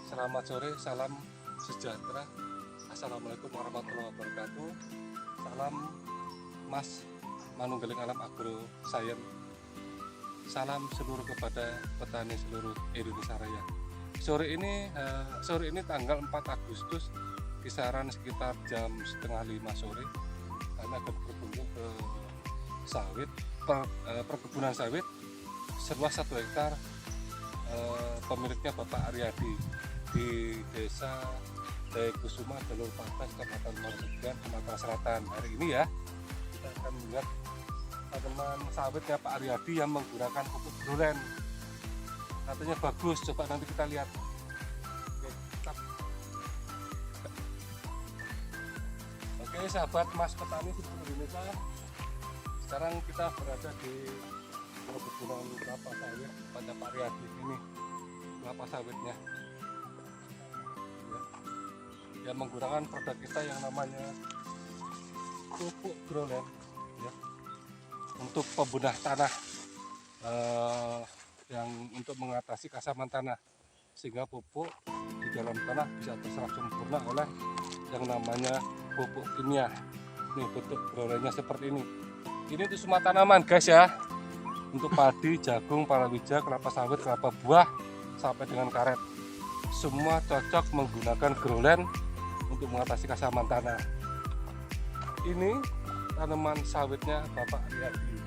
Selamat sore, salam sejahtera. Assalamualaikum warahmatullahi wabarakatuh. Salam Mas Manunggaling Alam Agro Science. Salam seluruh kepada petani seluruh Indonesia Raya. Sore ini tanggal 4 Agustus, kisaran sekitar jam setengah 5 sore, kami akan berkunjung ke sawit, perkebunan sawit seluas 1 hektar, pemiliknya Bapak Aryadi di Desa Dayakusuma, Jalur Patas, Kabupaten Marzukian, Sumatera Selatan. Hari ini ya, kita akan melihat tanaman sawitnya Pak Aryadi yang menggunakan pupuk grolen. Katanya bagus, coba nanti kita lihat. Oke, sahabat Mas Petani seluruh Indonesia, sekarang kita berada di perkebunan kelapa sawit pada Pak Aryadi. Ini kelapa sawitnya ya, yang menggunakan produk kita yang namanya pupuk grolen ya, untuk pembunuh tanah, yang untuk mengatasi kasaman tanah, sehingga pupuk di dalam tanah bisa terserap sempurna oleh yang namanya pupuk kimia. Nih bentuk grolennya seperti ini. Ini untuk semua tanaman guys ya, untuk padi, jagung, palawija, kelapa sawit, kelapa buah, sampai dengan karet, semua cocok menggunakan grolen untuk mengatasi kasaman tanah. Ini tanaman sawitnya Bapak Aryadi,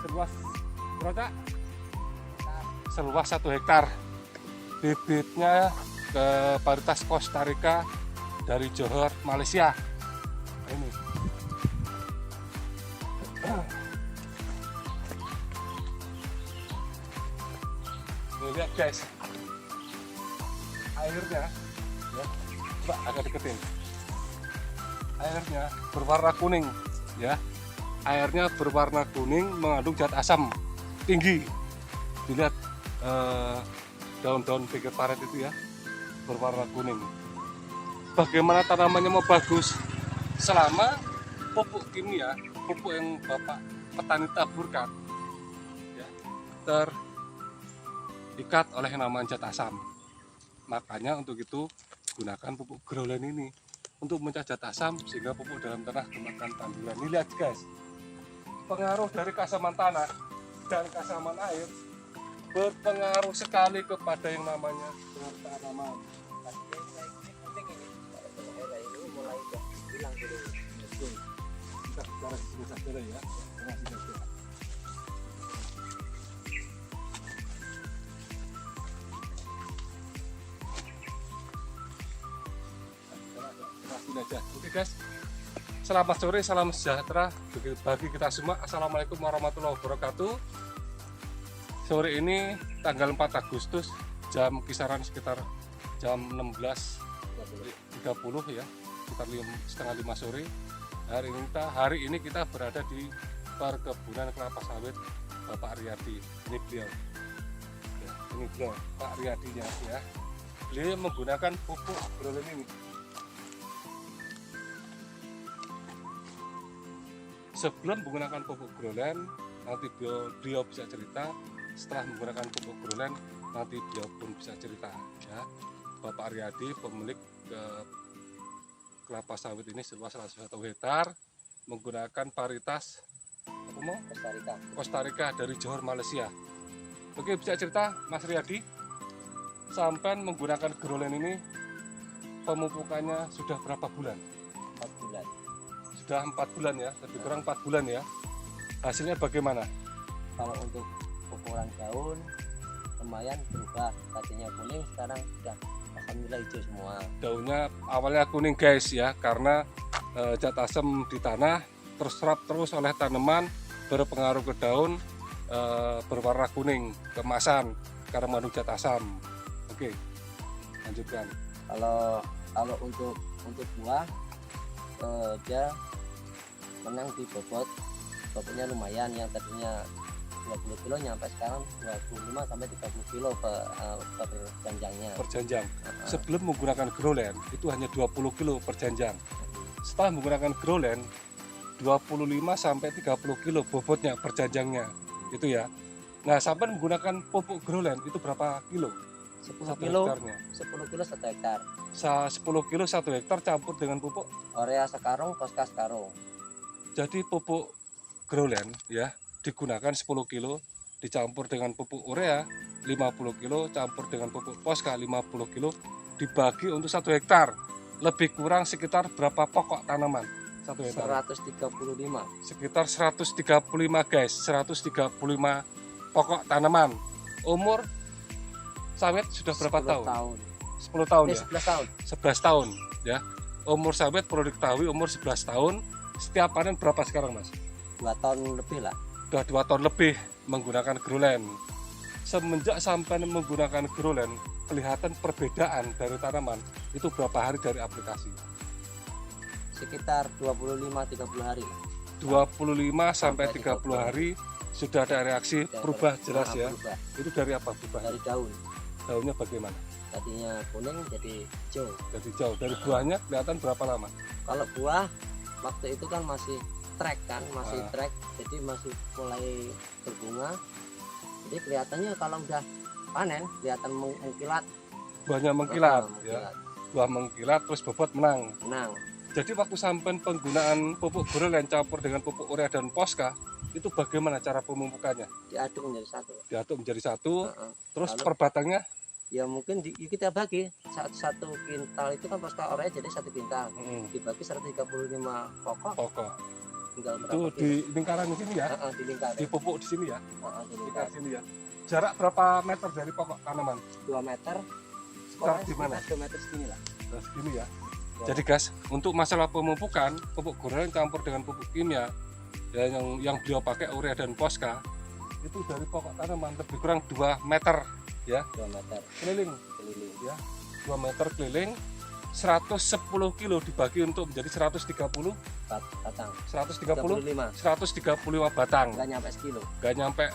seluas berapa? Seluas 1 hektar. Bibitnya ke varietas Costa Rica dari Johor, Malaysia. Ini lihat guys, airnya ya, coba agak deketin. Airnya berwarna kuning ya, airnya berwarna kuning, mengandung zat asam tinggi. Dilihat daun-daun pinggir paret itu ya, berwarna kuning. Bagaimana tanamannya mau bagus? Selama pupuk kimia, pupuk yang Bapak petani taburkan ya, terikat oleh namanya zat asam. Makanya untuk itu gunakan pupuk grolen ini untuk mencegah zat asam, sehingga pupuk dalam tanah kemakan tanduran. Ini lihat guys, pengaruh dari kasaman tanah dan kasaman air berpengaruh sekali kepada yang namanya tanaman. Mulai hilang dulu. Kita bicara di sini saja ya. Oke guys, selamat sore, salam sejahtera bagi kita semua. Assalamualaikum warahmatullahi wabarakatuh. Sore ini tanggal 4 Agustus, jam kisaran sekitar jam 16.30 ya, sekitar setengah 5 sore. Hari ini kita berada di perkebunan kelapa sawit Bapak Aryadi. Ini beliau ya, ini beliau Pak Aryadinya ya. Beliau menggunakan pupuk grolen ini. Sebelum menggunakan pupuk grolen, nanti beliau bisa cerita. Setelah menggunakan pupuk grolen, nanti beliau pun bisa cerita ya. Bapak Aryadi, pemilik kelapa sawit ini seluas 1 hektar, menggunakan varietas Costa Rica dari Johor, Malaysia. Oke, bisa cerita Mas Aryadi, sampai menggunakan grolen ini pemupukannya sudah berapa bulan? 4 bulan. Sudah 4 bulan ya, lebih kurang 4 bulan ya. Hasilnya bagaimana? Kalau untuk ukuran daun lumayan berubah, tadinya kuning sekarang sudah alhamdulillah hijau semua. Daunnya awalnya kuning guys ya, karena zat asam di tanah terserap terus oleh tanaman, berpengaruh ke daun, berwarna kuning keemasan karena mengandung zat asam. Oke, lanjutkan. Kalau untuk buah, dia menang di bobotnya lumayan, yang tadinya 20 kilo nyampe sekarang 25 sampai 30 kilo per janjangnya. Per janjang. Sebelum menggunakan grolen itu hanya 20 kilo per janjang. Setelah menggunakan grolen 25 sampai 30 kilo bobotnya per janjangnya. Itu ya. Nah, sampai menggunakan pupuk grolen itu berapa kilo? 10 1 kilo hektarnya? 10 kilo 1 hektar. 10 kilo 1 hektar campur dengan pupuk. Urea sekarung, Posca sekarung. Jadi pupuk grolen ya digunakan 10 kilo dicampur dengan pupuk urea 50 kilo campur dengan pupuk Posca 50 kilo dibagi untuk 1 hektar. Lebih kurang sekitar berapa pokok tanaman 1 hektar? 135. Sekitar 135 guys, 135 pokok tanaman. Umur sawit sudah berapa 10 tahun? 10 tahun ya? 11 tahun. 11 tahun ya. Umur sawit perlu diketahui umur 11 tahun. Setiap panen berapa sekarang Mas? 2 tahun lebih lah. Sudah 2 tahun lebih menggunakan grolen. Semenjak sampai menggunakan grolen, kelihatan perbedaan dari tanaman itu berapa hari dari aplikasi? Sekitar 25-30 hari lah. 25 sampai 30 hari sudah ada reaksi Sudah berubah jelas ya. berubah. Itu dari apa berubah? Dari daun. Daunnya bagaimana? Tadinya kuning jadi hijau. Jadi jauh dari buahnya kelihatan berapa lama? Kalau buah waktu itu kan masih trek kan, masih Ah. trek, jadi masih mulai berbunga. Jadi kelihatannya kalau udah panen kelihatan mengkilat. Buahnya mengkilat ya. Mengkilat. Buah mengkilat terus bobot menang. Menang. Jadi waktu sampai penggunaan pupuk grolen campur dengan pupuk urea dan Posca itu bagaimana cara pemupukannya? Diaduk menjadi satu. Diaduk menjadi satu, Heeh. terus Lalu- per batangnya Ya mungkin kita bagi satu kintal itu kan Posca urea jadi 1 kintal. Dibagi 135 pokok pokok. tinggal Itu berapa di lingkaran di sini ya, di lingkar. di pupuk di sini ya, Di lingkar lingkar sini ya. Jarak berapa meter dari pokok tanaman? 2 meter. Sekitar di mana? 2 meter segini lah. Nah, segini ya. Jadi guys, untuk masalah pemupukan, pupuk grolen campur dengan pupuk kimia ya, yang beliau pakai urea dan Posca itu dari pokok tanaman lebih kurang 2 meter ya 2 meter keliling, keliling. ya 2 meter keliling. 110 kilo dibagi untuk menjadi 130 Batang 130 35. 135 batang, Nggak nyampe sekilo. nggak nyampe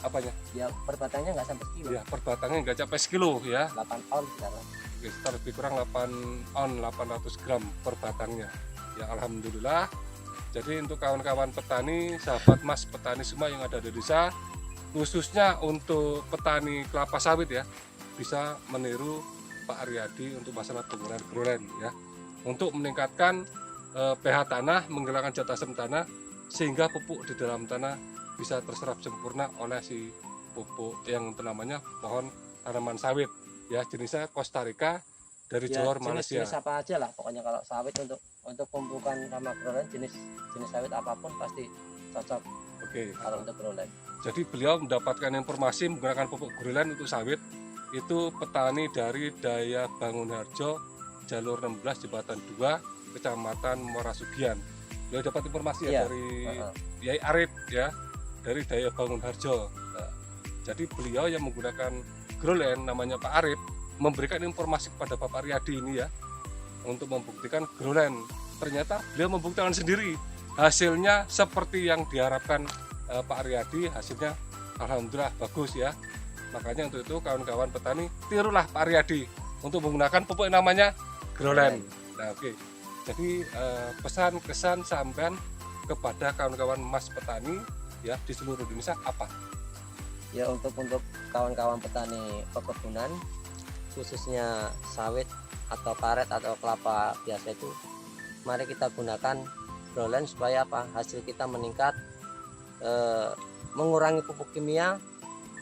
apanya Ya per batangnya nggak sampai sekilo. ya, per batangnya nggak sampai sekilo ya. 8 on sekarang. Oke, sekitar lebih kurang 8 on 800 gram per batangnya ya. Alhamdulillah. Jadi untuk kawan-kawan petani, sahabat Mas petani semua yang ada di desa, khususnya untuk petani kelapa sawit ya, bisa meniru Pak Aryadi untuk masalah penggunaan grolen ya, untuk meningkatkan pH tanah, menghilangkan zat asam tanah, sehingga pupuk di dalam tanah bisa terserap sempurna oleh si pupuk yang namanya pohon tanaman sawit ya, jenisnya Costa Rica dari Johor Malaysia. Jenis apa aja lah pokoknya kalau sawit untuk pemupukan sama grolen jenis sawit apapun pasti cocok Oke. kalau untuk grolen. Jadi beliau mendapatkan informasi menggunakan pupuk grolen untuk sawit itu petani dari Daya Bangunharjo, jalur 16 Jembatan 2, Kecamatan Muara Sugian. Beliau dapat informasi ya Iya. dari Heeh. Yai Arif ya, dari Daya Bangunharjo. Nah, jadi beliau yang menggunakan grolen namanya Pak Arif memberikan informasi kepada Bapak Aryadi ini ya untuk membuktikan grolen. Ternyata beliau membuktikan sendiri. Hasilnya seperti yang diharapkan Pak Aryadi, hasilnya alhamdulillah bagus ya. Makanya untuk itu kawan-kawan petani tirulah Pak Aryadi untuk menggunakan pupuk yang namanya grolen. Nah, oke. Jadi pesan kesan sampean kepada kawan-kawan Mas petani ya di seluruh Indonesia apa? Ya untuk kawan-kawan petani pekebunan khususnya sawit atau karet atau kelapa biasa itu, mari kita gunakan grolen supaya apa? Hasil kita meningkat, mengurangi pupuk kimia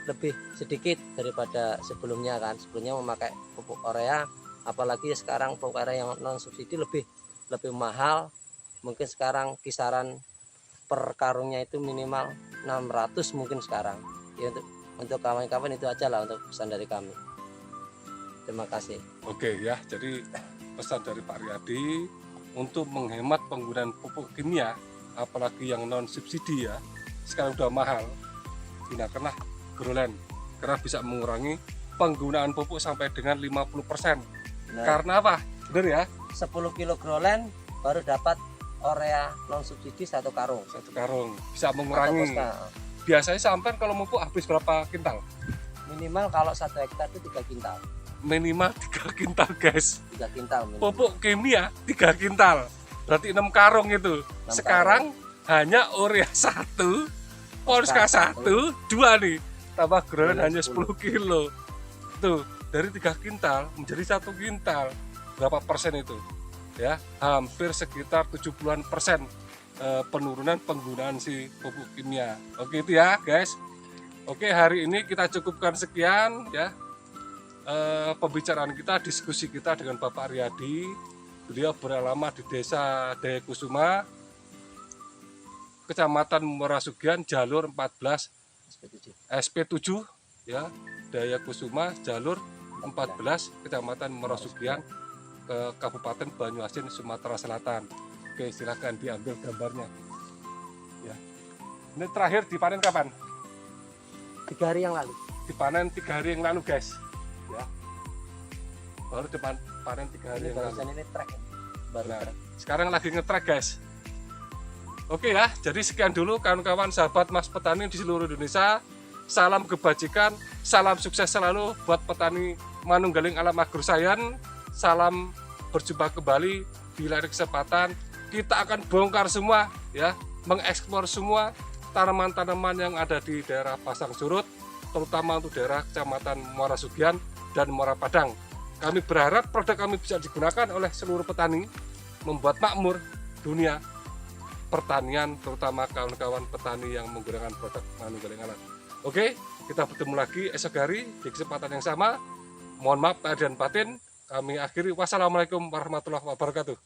lebih sedikit daripada sebelumnya kan. Sebelumnya memakai pupuk urea, apalagi sekarang pupuk urea yang non subsidi lebih mahal. Mungkin sekarang kisaran per karungnya itu minimal 600 mungkin sekarang. Ya untuk kawan-kawan itu aja lah untuk pesan dari kami. Terima kasih. Oke ya, jadi pesan dari Pak Aryadi untuk menghemat penggunaan pupuk kimia, apalagi yang non subsidi ya, sekarang udah mahal, gunakanlah grolen karena bisa mengurangi penggunaan pupuk sampai dengan 50%. Nah, Karena apa? Benar ya? 10 kilo grolen baru dapat urea non subsidi 1 karung. 1 karung bisa Atau mengurangi. Posca. Biasanya sampai kalau pupuk habis berapa kintal? Minimal kalau 1 hektar itu 3 kintal. Minimal 3 kintal guys. 3 kintal minimal. Pupuk kimia 3 kintal. Berarti 6 karung itu. 6 Sekarang hanya urea 1, Posca 1, 2 nih. Tambah grolen hanya 10 kilo. Tuh, dari 3 kintal menjadi 1 kintal. Berapa persen itu? Ya, hampir sekitar 70-an% penurunan penggunaan si pupuk kimia. Oke itu ya guys. Oke, hari ini kita cukupkan sekian ya. Pembicaraan kita, diskusi kita dengan Bapak Riyadi. Beliau beralamat di Desa Daya Kusuma, Kecamatan Muara Sugian, jalur 14 SP7 ya, Daya Kusuma, jalur 14 Kecamatan Muara Sugian, ke Kabupaten Banyuasin, Sumatera Selatan. Oke, silahkan diambil gambarnya. Ya. Ini terakhir dipanen kapan? 3 hari yang lalu. Dipanen 3 hari yang lalu guys. Ya. Baru panen 3 hari Ini yang lalu. barusan ini trek. Baru Nah, trek. sekarang lagi ngetrek guys. Oke ya, jadi sekian dulu kawan-kawan sahabat Mas Petani di seluruh Indonesia. Salam kebajikan, salam sukses selalu buat petani Manunggaling Alam Agrosains. Salam berjumpa kembali di lain kesempatan. Kita akan bongkar semua ya, mengeksplor semua tanaman-tanaman yang ada di daerah Pasang Surut, terutama untuk daerah Kecamatan Muara Sugian dan Muara Padang. Kami berharap produk kami bisa digunakan oleh seluruh petani, membuat makmur dunia pertanian, terutama kawan-kawan petani yang menggunakan produk Manunggaling Alam. Oke, kita bertemu lagi esok hari di kesempatan yang sama. Mohon maaf lahir dan batin. Kami akhiri. Wassalamualaikum warahmatullahi wabarakatuh.